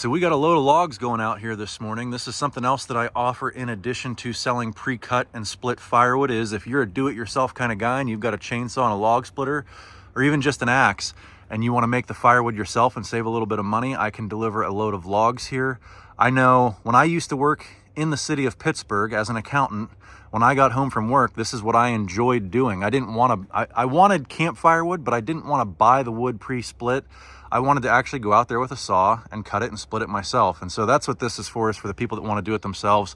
So we got a load of logs going out here this morning. This is something else that I offer in addition to selling pre-cut and split firewood. Is if you're a do-it-yourself kind of guy and you've got a chainsaw and a log splitter or even just an axe and you want to make the firewood yourself and save a little bit of money, I can deliver a load of logs here. I know when I used to work in the city of Pittsburgh as an accountant, when I got home from work, this is what I enjoyed doing. I wanted camp firewood, but I didn't want to buy the wood pre-split. I wanted to actually go out there with a saw and cut it and split it myself. And so that's what this is for the people that want to do it themselves.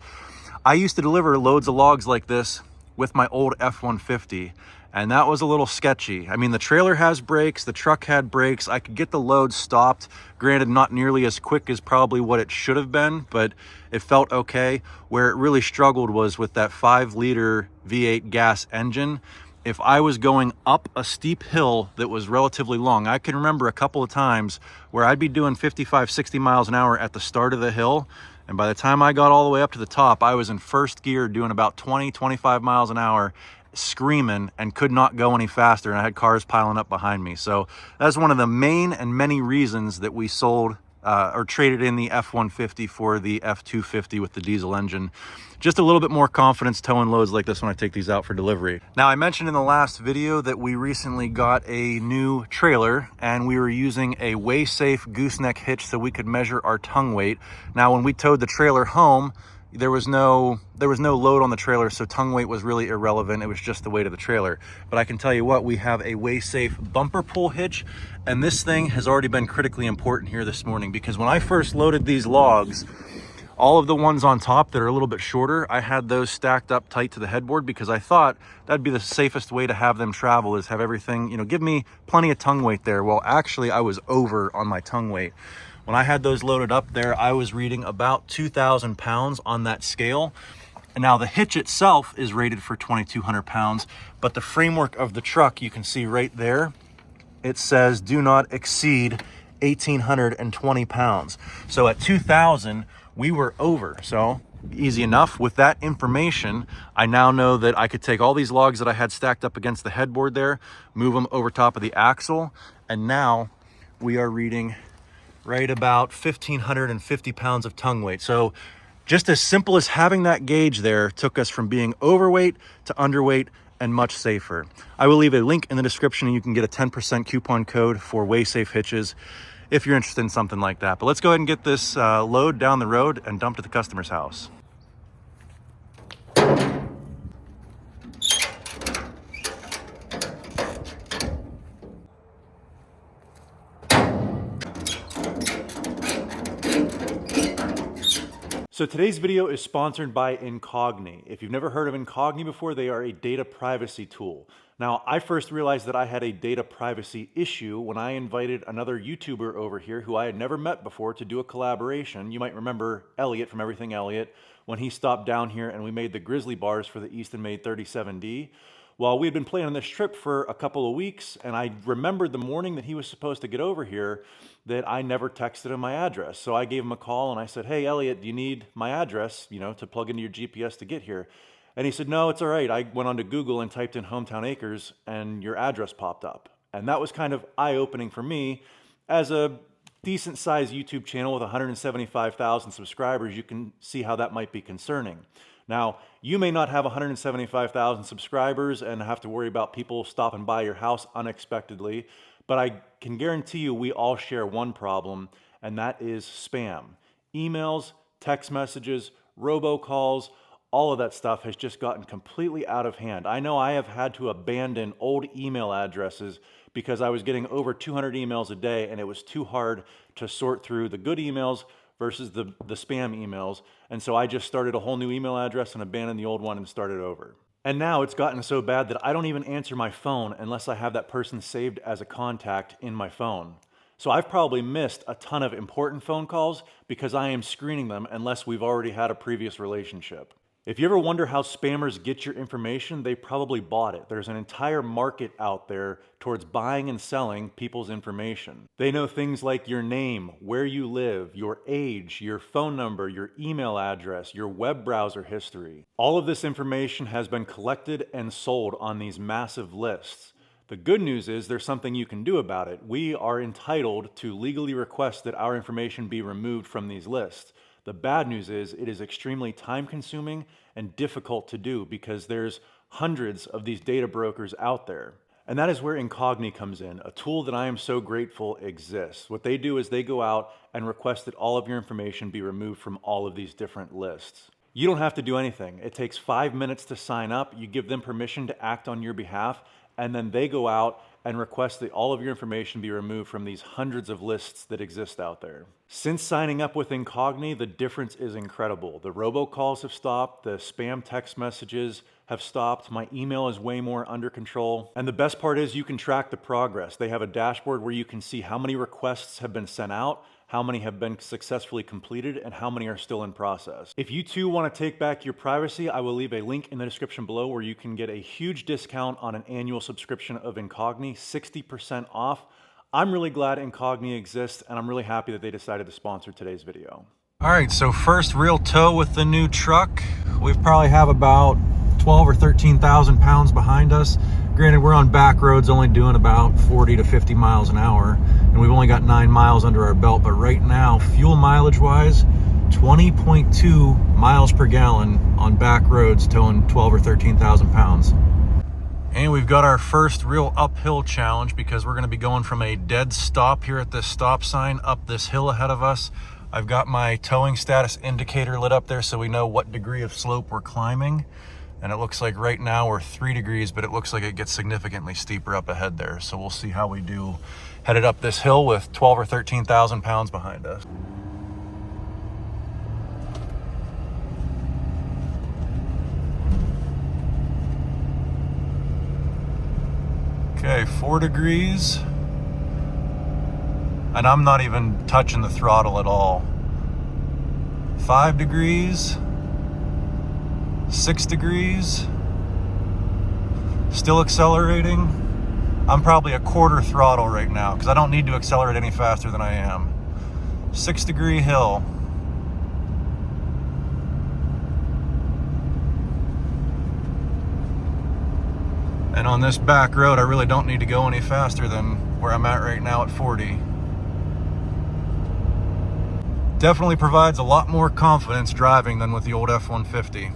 I used to deliver loads of logs like this with my old F250, and that was a little sketchy. I mean, the trailer has brakes, the truck had brakes. I could get the load stopped. Granted, not nearly as quick as probably what it should have been, but it felt okay. Where it really struggled was with that 5-liter V8 gas engine. If I was going up a steep hill that was relatively long, I can remember a couple of times where I'd be doing 55, 60 miles an hour at the start of the hill. And by the time I got all the way up to the top, I was in first gear doing about 20, 25 miles an hour, screaming, and could not go any faster. And I had cars piling up behind me. So that's one of the main and many reasons that we sold or traded in the F150 for the F250 with the diesel engine. Just a little bit more confidence towing loads like this when I take these out for delivery. Now, I mentioned in the last video that we recently got a new trailer and we were using a WaySafe gooseneck hitch so we could measure our tongue weight. Now, when we towed the trailer home, there was no load on the trailer, so tongue weight was really irrelevant. It was just the weight of the trailer. But I can tell you what, we have a WaySafe bumper pull hitch, and this thing has already been critically important here this morning, because when I first loaded these logs, all of the ones on top that are a little bit shorter, I had those stacked up tight to the headboard because I thought that'd be the safest way to have them travel, is have everything, give me plenty of tongue weight there. Well, actually, I was over on my tongue weight. When I had those loaded up there, I was reading about 2,000 pounds on that scale. And now the hitch itself is rated for 2,200 pounds, but the framework of the truck, you can see right there, it says do not exceed 1,820 pounds. So at 2,000, we were over. So easy enough. With that information, I now know that I could take all these logs that I had stacked up against the headboard there, move them over top of the axle, and now we are reading right about 1,550 pounds of tongue weight. So just as simple as having that gauge there took us from being overweight to underweight and much safer. I will leave a link in the description and you can get a 10% coupon code for WaySafe hitches if you're interested in something like that. But let's go ahead and get this load down the road and dumped at the customer's house. So today's video is sponsored by Incogni. If you've never heard of Incogni before, they are a data privacy tool. Now, I first realized that I had a data privacy issue when I invited another YouTuber over here who I had never met before to do a collaboration. You might remember Elliot from Everything Elliot when he stopped down here and we made the grizzly bars for the Easton Made 37D. Well, we had been planning this trip for a couple of weeks, and I remembered the morning that he was supposed to get over here that I never texted him my address. So I gave him a call and I said, hey, Elliot, do you need my address, to plug into your GPS to get here? And he said, no, it's all right. I went onto Google and typed in Hometown Acres and your address popped up. And that was kind of eye-opening for me. As a decent sized YouTube channel with 175,000 subscribers, you can see how that might be concerning. Now, you may not have 175,000 subscribers and have to worry about people stopping by your house unexpectedly, but I can guarantee you we all share one problem, and that is spam. Emails, text messages, robocalls, all of that stuff has just gotten completely out of hand. I know I have had to abandon old email addresses because I was getting over 200 emails a day and it was too hard to sort through the good emails versus the spam emails. And so I just started a whole new email address and abandoned the old one and started over. And now it's gotten so bad that I don't even answer my phone unless I have that person saved as a contact in my phone. So I've probably missed a ton of important phone calls because I am screening them unless we've already had a previous relationship. If you ever wonder how spammers get your information, they probably bought it. There's an entire market out there towards buying and selling people's information. They know things like your name, where you live, your age, your phone number, your email address, your web browser history. All of this information has been collected and sold on these massive lists. The good news is there's something you can do about it. We are entitled to legally request that our information be removed from these lists. The bad news is it is extremely time consuming and difficult to do because there's hundreds of these data brokers out there. And that is where Incogni comes in, a tool that I am so grateful exists. What they do is they go out and request that all of your information be removed from all of these different lists. You don't have to do anything. It takes 5 minutes to sign up. You give them permission to act on your behalf, and then they go out and request that all of your information be removed from these hundreds of lists that exist out there. Since signing up with Incogni, the difference is incredible. The robocalls have stopped, the spam text messages have stopped, my email is way more under control, and the best part is you can track the progress. They have a dashboard where you can see how many requests have been sent out, how many have been successfully completed, and how many are still in process. If you too want to take back your privacy, I will leave a link in the description below where you can get a huge discount on an annual subscription of Incogni, 60% off. I'm really glad Incogni exists, and I'm really happy that they decided to sponsor today's video. All right, so first real tow with the new truck. We probably have about 12 or 13,000 pounds behind us. Granted, we're on back roads only doing about 40 to 50 miles an hour, and we've only got 9 miles under our belt, but right now, fuel mileage wise, 20.2 miles per gallon on back roads towing 12 or 13,000 pounds. And we've got our first real uphill challenge because we're gonna be going from a dead stop here at this stop sign up this hill ahead of us. I've got my towing status indicator lit up there so we know what degree of slope we're climbing. And it looks like right now we're 3 degrees, but it looks like it gets significantly steeper up ahead there. So we'll see how we do headed up this hill with 12 or 13,000 pounds behind us. Okay, 4 degrees. And I'm not even touching the throttle at all. 5 degrees. 6 degrees, still accelerating. I'm probably a quarter throttle right now because I don't need to accelerate any faster than I am. 6 degree hill. And on this back road, I really don't need to go any faster than where I'm at right now at 40. Definitely provides a lot more confidence driving than with the old F-150.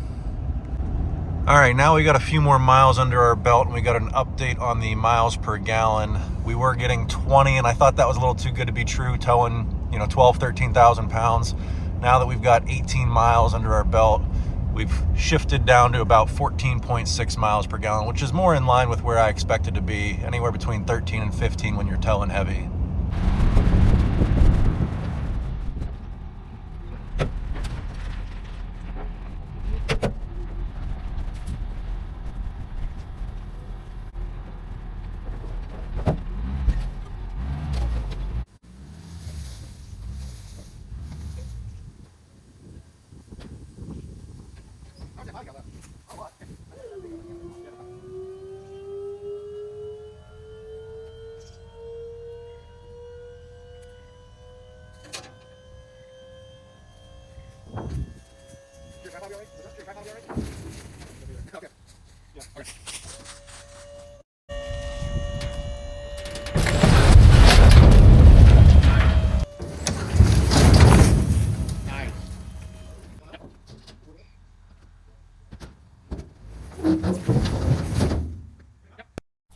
All right, now we got a few more miles under our belt and we got an update on the miles per gallon. We were getting 20 and I thought that was a little too good to be true, towing, 12, 13,000 pounds. Now that we've got 18 miles under our belt, we've shifted down to about 14.6 miles per gallon, which is more in line with where I expected to be, anywhere between 13 and 15 when you're towing heavy.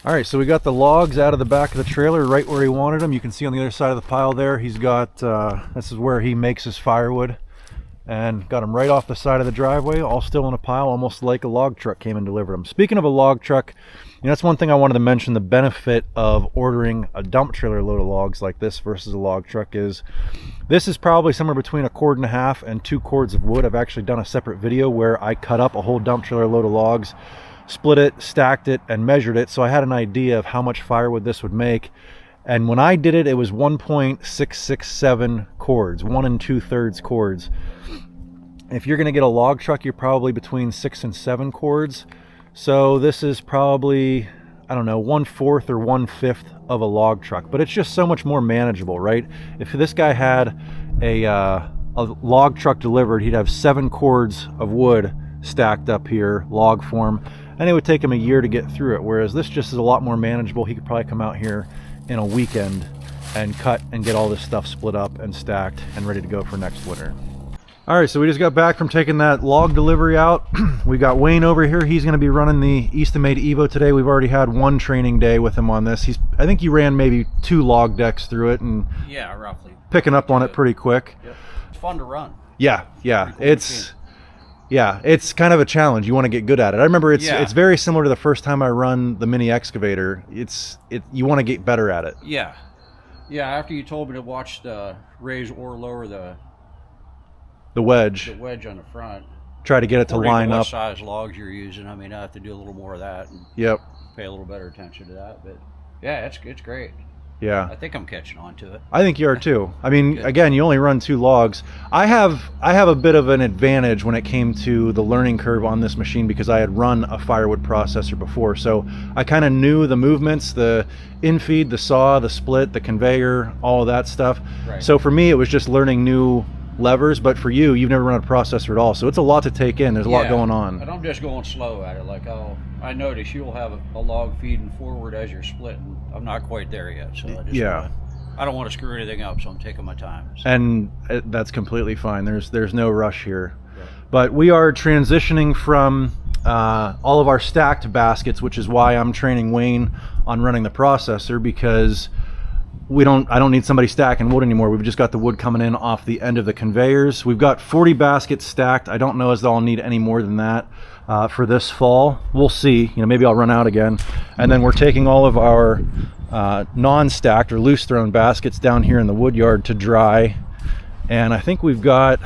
All right, so we got the logs out of the back of the trailer right where he wanted them. You can see on the other side of the pile there, he's got, this is where he makes his firewood, and got them right off the side of the driveway, all still in a pile, almost like a log truck came and delivered them. Speaking of a log truck, that's one thing I wanted to mention. The benefit of ordering a dump trailer load of logs like this versus a log truck is, this is probably somewhere between 1.5 cords and 2 cords of wood. I've actually done a separate video where I cut up a whole dump trailer load of logs, split it, stacked it, and measured it, so I had an idea of how much firewood this would make. And when I did it, it was 1.667 cords, 1 2/3 cords. If you're going to get a log truck, you're probably between 6 and 7 cords. So this is probably, I don't know, 1/4 or 1/5 of a log truck, but it's just so much more manageable, right? If this guy had a log truck delivered, he'd have 7 cords of wood stacked up here, log form, and it would take him a year to get through it, whereas this just is a lot more manageable. He could probably come out here in a weekend and cut and get all this stuff split up and stacked and ready to go for next winter. All right, so we just got back from taking that log delivery out. We got Wayne over here. He's going to be running the Easton-made Evo today. We've already had one training day with him on this. I think he ran maybe 2 log decks through it, and yeah, roughly picking up on it pretty quick. Yep. It's fun to run. Yeah, Cool it's kind of a challenge. You want to get good at it. I remember it's very similar to the first time I run the mini excavator. You want to get better at it. Yeah. After you told me to watch the raise or lower the wedge on the front, try to get it to line up. What size logs you're using? I mean, I have to do a little more of that. And pay a little better attention to that. But yeah, it's great. Yeah, I think I'm catching on to it. I think you are too. I mean, again, you only run 2 logs. I have a bit of an advantage when it came to the learning curve on this machine because I had run a firewood processor before. So I kind of knew the movements, the infeed, the saw, the split, the conveyor, all of that stuff. Right. So for me, it was just learning new levers, but for you've never run a processor at all, so it's a lot to take in. There's a lot going on. And I'm just going slow at it. Like I notice you'll have a log feeding forward as you're splitting. I'm not quite there yet, so I don't want to screw anything up, so I'm taking my time. So. And that's completely fine. There's no rush here. Yeah. But we are transitioning from all of our stacked baskets, which is why I'm training Wayne on running the processor, because I don't need somebody stacking wood anymore. We've just got the wood coming in off the end of the conveyors. We've got 40 baskets stacked. I don't know as though I'll need any more than that for this fall. We'll see. Maybe I'll run out again. And then we're taking all of our non-stacked or loose thrown baskets down here in the wood yard to dry. And I think we've got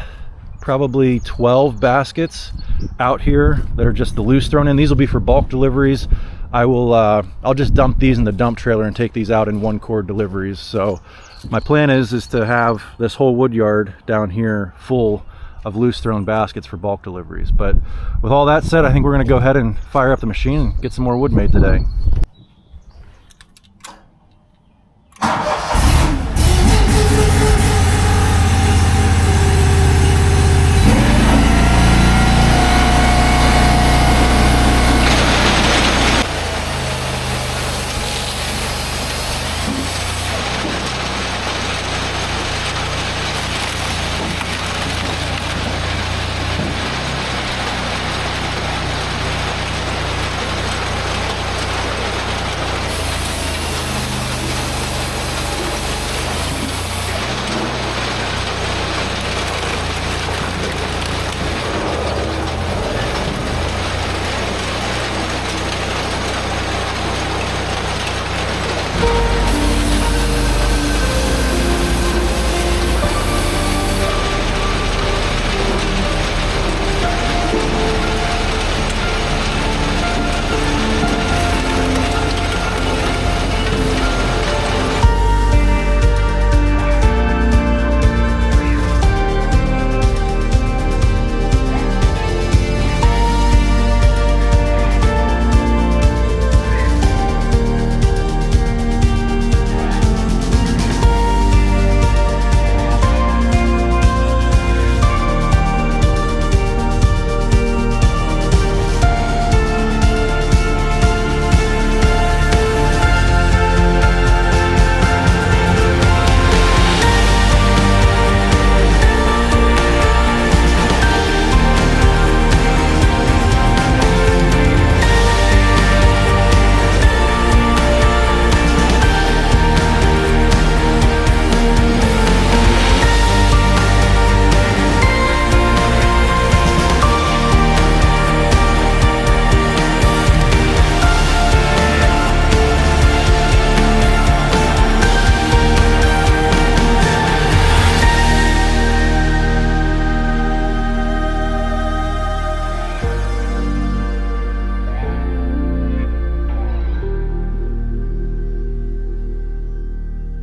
probably 12 baskets out here that are just the loose thrown in. These will be for bulk deliveries. I'll just dump these in the dump trailer and take these out in 1-cord deliveries. So my plan is to have this whole wood yard down here full of loose thrown baskets for bulk deliveries. But with all that said, I think we're going to go ahead and fire up the machine and get some more wood made today.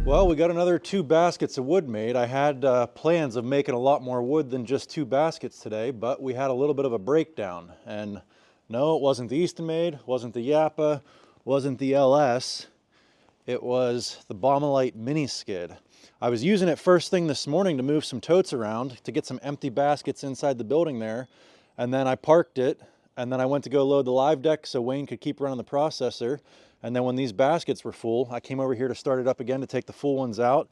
Well, we got another 2 baskets of wood made. I had plans of making a lot more wood than just 2 baskets today, but we had a little bit of a breakdown. And no, it wasn't the Easton made, wasn't the Yappa, wasn't the LS. It was the Baumolite mini skid. I was using it first thing this morning to move some totes around to get some empty baskets inside the building there. And then I parked it and then I went to go load the live deck so Wayne could keep running the processor. And then when these baskets were full, I came over here to start it up again to take the full ones out,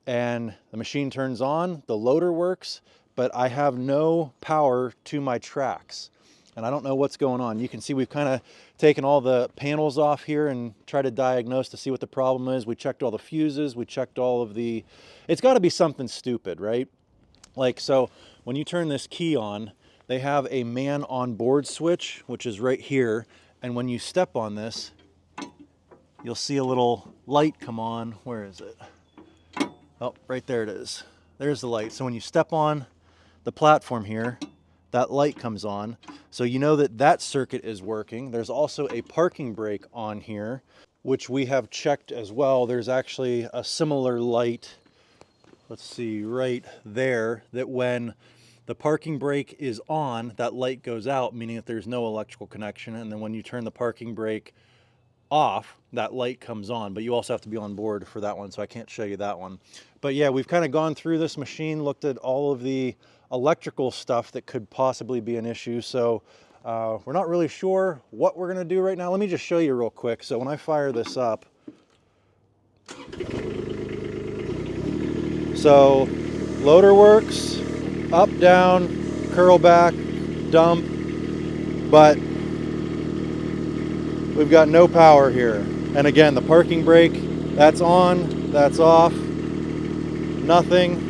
and the machine turns on, the loader works, but I have no power to my tracks. And I don't know what's going on. You can see we've kind of taken all the panels off here and tried to diagnose to see what the problem is. We checked all the fuses, we checked all of the, it's gotta be something stupid, right? Like, so when you turn this key on, they have a man on board switch, which is right here. And when you step on this, you'll see a little light come on. Where is it? Oh, right there it is. There's the light. So when you step on the platform here, that light comes on. So you know that that circuit is working. There's also a parking brake on here, which we have checked as well. There's actually a similar light, let's see, right there, that when the parking brake is on, that light goes out, meaning that there's no electrical connection. And then when you turn the parking brake off, that light comes on, but you also have to be on board for that one, so I can't show you that one. But yeah, we've kind of gone through this machine, looked at all of the electrical stuff that could possibly be an issue. So we're not really sure what we're gonna do right now. Let me just show you real quick. So when I fire this up, so loader works, up, down, curl back, dump, but we've got no power here. And again, the parking brake, that's on, that's off, nothing,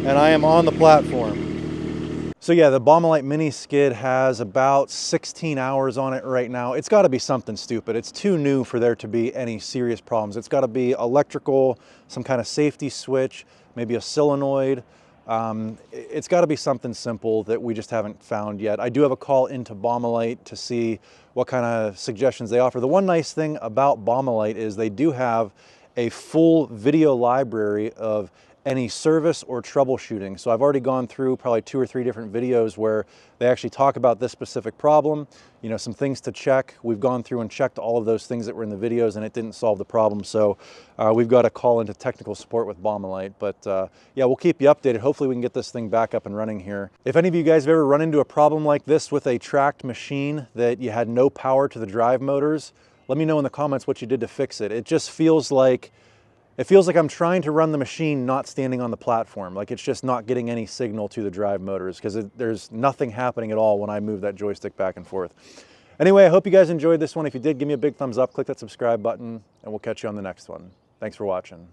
and I am on the platform. So yeah, the Baumolite mini skid has about 16 hours on it right now. It's gotta be something stupid. It's too new for there to be any serious problems. It's gotta be electrical, some kind of safety switch, maybe a solenoid. It's got to be something simple that we just haven't found yet. I do have a call into Baumolite to see what kind of suggestions they offer. The one nice thing about Baumolite is they do have a full video library of any service or troubleshooting. So I've already gone through probably 2 or 3 different videos where they actually talk about this specific problem, you know, some things to check. We've gone through and checked all of those things that were in the videos and it didn't solve the problem. So we've got a call into technical support with Baumolite. But yeah, we'll keep you updated. Hopefully we can get this thing back up and running here. If any of you guys have ever run into a problem like this with a tracked machine that you had no power to the drive motors, let me know in the comments what you did to fix it. It just feels like I'm trying to run the machine not standing on the platform. Like it's just not getting any signal to the drive motors because there's nothing happening at all when I move that joystick back and forth. Anyway, I hope you guys enjoyed this one. If you did, give me a big thumbs up, click that subscribe button, and we'll catch you on the next one. Thanks for watching.